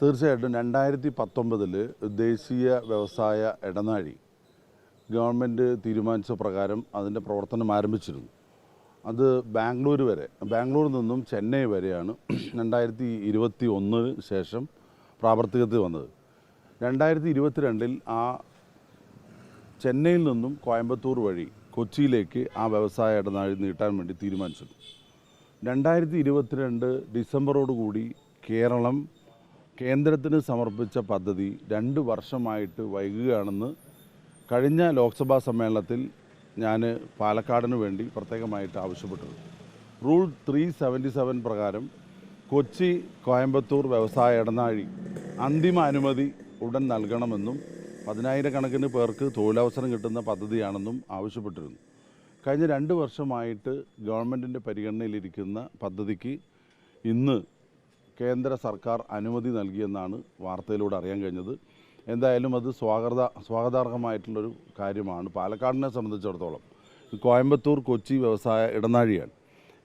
തീർച്ചയായിട്ടും 2019 ദേശീയ വ്യവസായ ഇടനാഴി ഗവൺമെൻറ് തീരുമാനിച്ച പ്രകാരം അതിൻ്റെ പ്രവർത്തനം ആരംഭിച്ചിരുന്നു. അത് ബാംഗ്ലൂരിൽ നിന്നും ചെന്നൈ വരെയാണ് 2021 ശേഷം പ്രാവർത്തികത്തിൽ വന്നത്. 2022 ആ ചെന്നൈയിൽ നിന്നും കോയമ്പത്തൂർ വഴി കൊച്ചിയിലേക്ക് ആ വ്യവസായ ഇടനാഴി നീട്ടാൻ വേണ്ടി തീരുമാനിച്ചിരുന്നു. 2022 ഡിസംബറോടുകൂടി കേരളം കേന്ദ്രത്തിന് സമർപ്പിച്ച പദ്ധതി 2 വർഷമായിട്ട് വൈകുകയാണെന്ന് കഴിഞ്ഞ ലോക്സഭാ സമ്മേളനത്തിൽ ഞാൻ പാലക്കാടിന് വേണ്ടി പ്രത്യേകമായിട്ട് ആവശ്യപ്പെട്ടത്. റൂൾ 377 പ്രകാരം കൊച്ചി കോയമ്പത്തൂർ വ്യവസായ ഇടനാഴി അന്തിമ അനുമതി ഉടൻ നൽകണമെന്നും 10,000-കണക്കിന് പേർക്ക് തൊഴിലവസരം കിട്ടുന്ന പദ്ധതിയാണെന്നും ആവശ്യപ്പെട്ടിരുന്നു. കഴിഞ്ഞ 2 വർഷമായിട്ട് ഗവൺമെൻറ്റിൻ്റെ പരിഗണനയിലിരിക്കുന്ന പദ്ധതിക്ക് ഇന്ന് കേന്ദ്ര സർക്കാർ അനുമതി നൽകിയെന്നാണ് വാർത്തയിലൂടെ അറിയാൻ കഴിഞ്ഞത്. എന്തായാലും അത് സ്വാഗതാർഹമായിട്ടുള്ളൊരു കാര്യമാണ്. പാലക്കാടിനെ സംബന്ധിച്ചിടത്തോളം കോയമ്പത്തൂർ കൊച്ചി വ്യവസായ ഇടനാഴിയാണ്.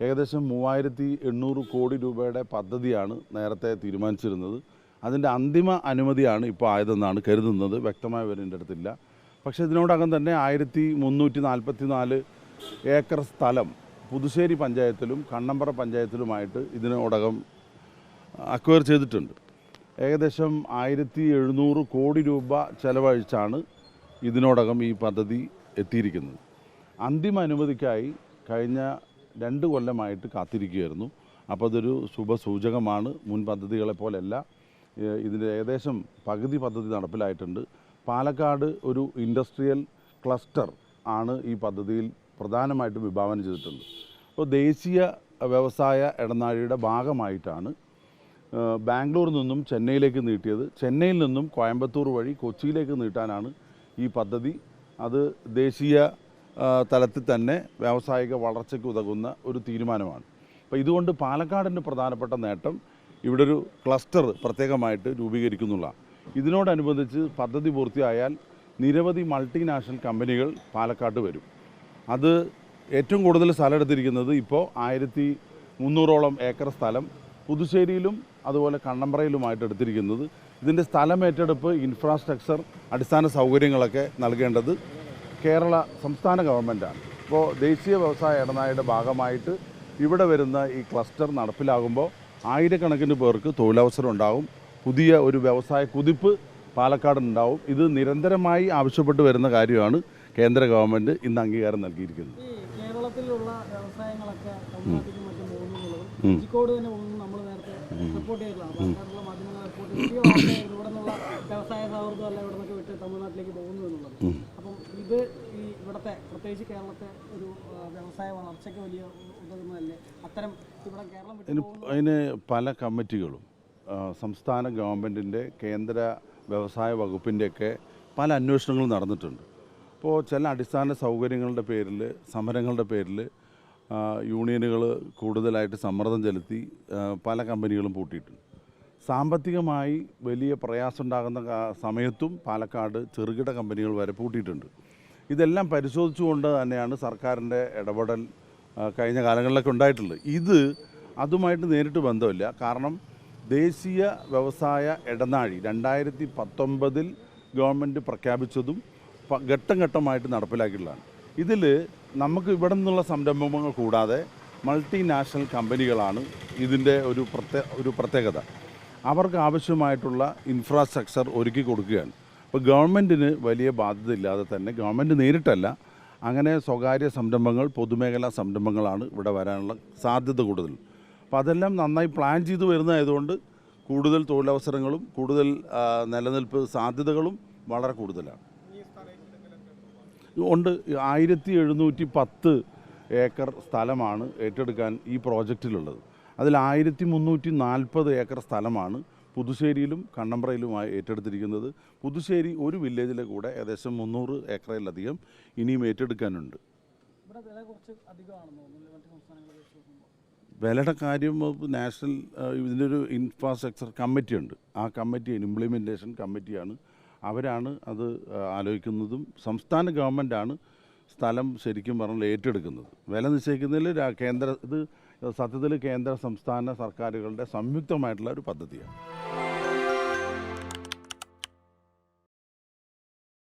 ഏകദേശം 3,800 കോടി രൂപയുടെ പദ്ധതിയാണ് നേരത്തെ തീരുമാനിച്ചിരുന്നത്. അതിൻ്റെ അന്തിമ അനുമതിയാണ് ഇപ്പോൾ ആയതെന്നാണ് കരുതുന്നത്. വ്യക്തമായ വിവരം എൻ്റെ അടുത്തില്ല. പക്ഷേ ഇതിനോടകം തന്നെ 1,344 ഏക്കർ സ്ഥലം പുതുശ്ശേരി പഞ്ചായത്തിലും കണ്ണമ്പ്ര പഞ്ചായത്തിലുമായിട്ട് ഇതിനോടകം അക്വയർ ചെയ്തിട്ടുണ്ട്. ഏകദേശം 1,700 കോടി രൂപ ചെലവഴിച്ചാണ് ഇതിനോടകം ഈ പദ്ധതി എത്തിയിരിക്കുന്നത്. അന്തിമ അനുമതിക്കായി കഴിഞ്ഞ 2 കൊല്ലമായിട്ട് കാത്തിരിക്കുകയായിരുന്നു. അപ്പോൾ അതൊരു ശുഭസൂചകമാണ്. മുൻ പദ്ധതികളെ പോലെയല്ല, ഇതിൻ്റെ ഏകദേശം പകുതി പദ്ധതി നടപ്പിലായിട്ടുണ്ട്. പാലക്കാട് ഒരു ഇൻഡസ്ട്രിയൽ ക്ലസ്റ്റർ ആണ് ഈ പദ്ധതിയിൽ പ്രധാനമായിട്ടും വിഭാവനം ചെയ്തിട്ടുണ്ട്. അപ്പോൾ ദേശീയ വ്യവസായ ഇടനാഴിയുടെ ഭാഗമായിട്ടാണ് ബാംഗ്ലൂരിൽ നിന്നും ചെന്നൈയിലേക്ക് നീട്ടിയത്. ചെന്നൈയിൽ നിന്നും കോയമ്പത്തൂർ വഴി കൊച്ചിയിലേക്ക് നീട്ടാനാണ് ഈ പദ്ധതി. അത് ദേശീയ തലത്തിൽ തന്നെ വ്യാവസായിക വളർച്ചയ്ക്ക് ഉതകുന്ന ഒരു തീരുമാനമാണ്. അപ്പോൾ ഇതുകൊണ്ട് പാലക്കാടിൻ്റെ പ്രധാനപ്പെട്ട നേട്ടം ഇവിടെ ഒരു ക്ലസ്റ്റർ പ്രത്യേകമായിട്ട് രൂപീകരിക്കുന്നുള്ള. ഇതിനോടനുബന്ധിച്ച് പദ്ധതി പൂർത്തിയായാൽ നിരവധി മൾട്ടിനാഷണൽ കമ്പനികൾ പാലക്കാട്ട് വരും. അത് ഏറ്റവും കൂടുതൽ സ്ഥലം എടുത്തിരിക്കുന്നത് ഇപ്പോൾ 1,300ഓളം ഏക്കർ സ്ഥലം പുതുശ്ശേരിയിലും അതുപോലെ കണ്ണമ്പ്രയിലുമായിട്ട് എടുത്തിരിക്കുന്നത്. ഇതിൻ്റെ സ്ഥലം ഏറ്റെടുപ്പ്, ഇൻഫ്രാസ്ട്രക്ചർ, അടിസ്ഥാന സൗകര്യങ്ങളൊക്കെ നൽകേണ്ടത് സംസ്ഥാന ഗവൺമെൻറ്റാണ്. അപ്പോൾ ദേശീയ വ്യവസായ ഇടനാഴിയുടെ ഭാഗമായിട്ട് ഇവിടെ വരുന്ന ഈ ക്ലസ്റ്റർ നടപ്പിലാകുമ്പോൾ 1000-കണക്കിന് പേർക്ക് തൊഴിലവസരം ഉണ്ടാകും. പുതിയ ഒരു വ്യവസായ കുതിപ്പ് പാലക്കാടുണ്ടാവും. ഇത് നിരന്തരമായി ആവശ്യപ്പെട്ട് വരുന്ന കാര്യമാണ്. കേന്ദ്ര ഗവൺമെൻറ് ഇന്ന് അംഗീകാരം നൽകിയിരിക്കുന്നത്. കേരളത്തിലുള്ള വ്യവസായങ്ങളൊക്കെ വ്യവസായ സൗഹൃദമല്ല ഇവിടെ നിന്നൊക്കെ വിട്ട് തമിഴ്നാട്ടിലേക്ക് പോകുന്നു എന്നുള്ളത്. അപ്പം ഇത് ഈ ഇവിടുത്തെ പ്രത്യേകിച്ച് കേരളത്തെ ഒരു വ്യവസായ വളർച്ചയ്ക്ക് വലിയ ഉതകുന്നതല്ലേ? അത്തരം ഇവിടെ കേരളം അതിന് പല കമ്മിറ്റികളും സംസ്ഥാന ഗവൺമെൻറ്റിൻ്റെ കേന്ദ്ര വ്യവസായ വകുപ്പിൻ്റെയൊക്കെ പല അന്വേഷണങ്ങളും നടന്നിട്ടുണ്ട്. അപ്പോൾ ചില അടിസ്ഥാന സൗകര്യങ്ങളുടെ പേരിൽ, സമരങ്ങളുടെ പേരിൽ യൂണിയനുകൾ കൂടുതലായിട്ട് സമ്മർദ്ദം ചെലുത്തി പല കമ്പനികളും പൂട്ടിയിട്ടുണ്ട്. സാമ്പത്തികമായി വലിയ പ്രയാസമുണ്ടാകുന്ന സമയത്തും പാലക്കാട് ചെറുകിട കമ്പനികൾ വരെ പൂട്ടിയിട്ടുണ്ട്. ഇതെല്ലാം പരിശോധിച്ചുകൊണ്ട് തന്നെയാണ് സർക്കാരിൻ്റെ ഇടപെടൽ കഴിഞ്ഞ കാലങ്ങളിലൊക്കെ ഉണ്ടായിട്ടുള്ളത്. ഇത് അതുമായിട്ട് നേരിട്ട് ബന്ധമില്ല. കാരണം ദേശീയ വ്യവസായ ഇടനാഴി 2019 ഗവൺമെൻറ് പ്രഖ്യാപിച്ചതും ഘട്ടം ഘട്ടമായിട്ട് നടപ്പിലാക്കിയിട്ടുള്ളതാണ്. ഇതിൽ നമുക്ക് ഇവിടെ നിന്നുള്ള സംരംഭങ്ങൾ കൂടാതെ മൾട്ടിനാഷണൽ കമ്പനികളാണ് ഇതിൻ്റെ ഒരു പ്രത്യേകത. അവർക്ക് ആവശ്യമായിട്ടുള്ള ഇൻഫ്രാസ്ട്രക്ചർ ഒരുക്കി കൊടുക്കുകയാണ്. അപ്പോൾ ഗവൺമെൻറ്റിന് വലിയ ബാധ്യത ഇല്ലാതെ തന്നെ, ഗവൺമെൻറ് നേരിട്ടല്ല, അങ്ങനെ സ്വകാര്യ സംരംഭങ്ങൾ, പൊതുമേഖലാ സംരംഭങ്ങളാണ് ഇവിടെ വരാനുള്ള സാധ്യത കൂടുതൽ. അപ്പോൾ അതെല്ലാം നന്നായി പ്ലാൻ ചെയ്ത് വരുന്നതായതുകൊണ്ട് കൂടുതൽ തൊഴിലവസരങ്ങളും കൂടുതൽ നിലനിൽപ്പ് സാധ്യതകളും വളരെ കൂടുതലാണ്. ഉണ്ട്. 1,710 ഏക്കർ സ്ഥലമാണ് ഏറ്റെടുക്കാൻ ഈ പ്രോജക്റ്റിലുള്ളത്. അതിൽ 1,340 ഏക്കർ സ്ഥലമാണ് പുതുശ്ശേരിയിലും കണ്ണമ്പ്രയിലുമായി ഏറ്റെടുത്തിരിക്കുന്നത്. പുതുശ്ശേരി ഒരു വില്ലേജിലെ കൂടെ ഏകദേശം 300 ഏക്കറിലധികം ഇനിയും ഏറ്റെടുക്കാനുണ്ട്. വിലയുടെ കാര്യം നാഷണൽ ഇതിൻ്റെ ഒരു ഇൻഫ്രാസ്ട്രക്ചർ കമ്മിറ്റിയുണ്ട്. ആ കമ്മിറ്റി ഇംപ്ലിമെൻറ്റേഷൻ കമ്മിറ്റിയാണ്. അവരാണ് അത് ആലോചിക്കുന്നതും. സംസ്ഥാന ഗവൺമെൻറ്റാണ് സ്ഥലം ശരിക്കും പറഞ്ഞാൽ ഏറ്റെടുക്കുന്നത്. വില നിശ്ചയിക്കുന്നതിൽ ഇത് സത്യത്തിൽ കേന്ദ്ര സംസ്ഥാന സർക്കാരുകളുടെ സംയുക്തമായിട്ടുള്ള ഒരു പദ്ധതിയാണ്.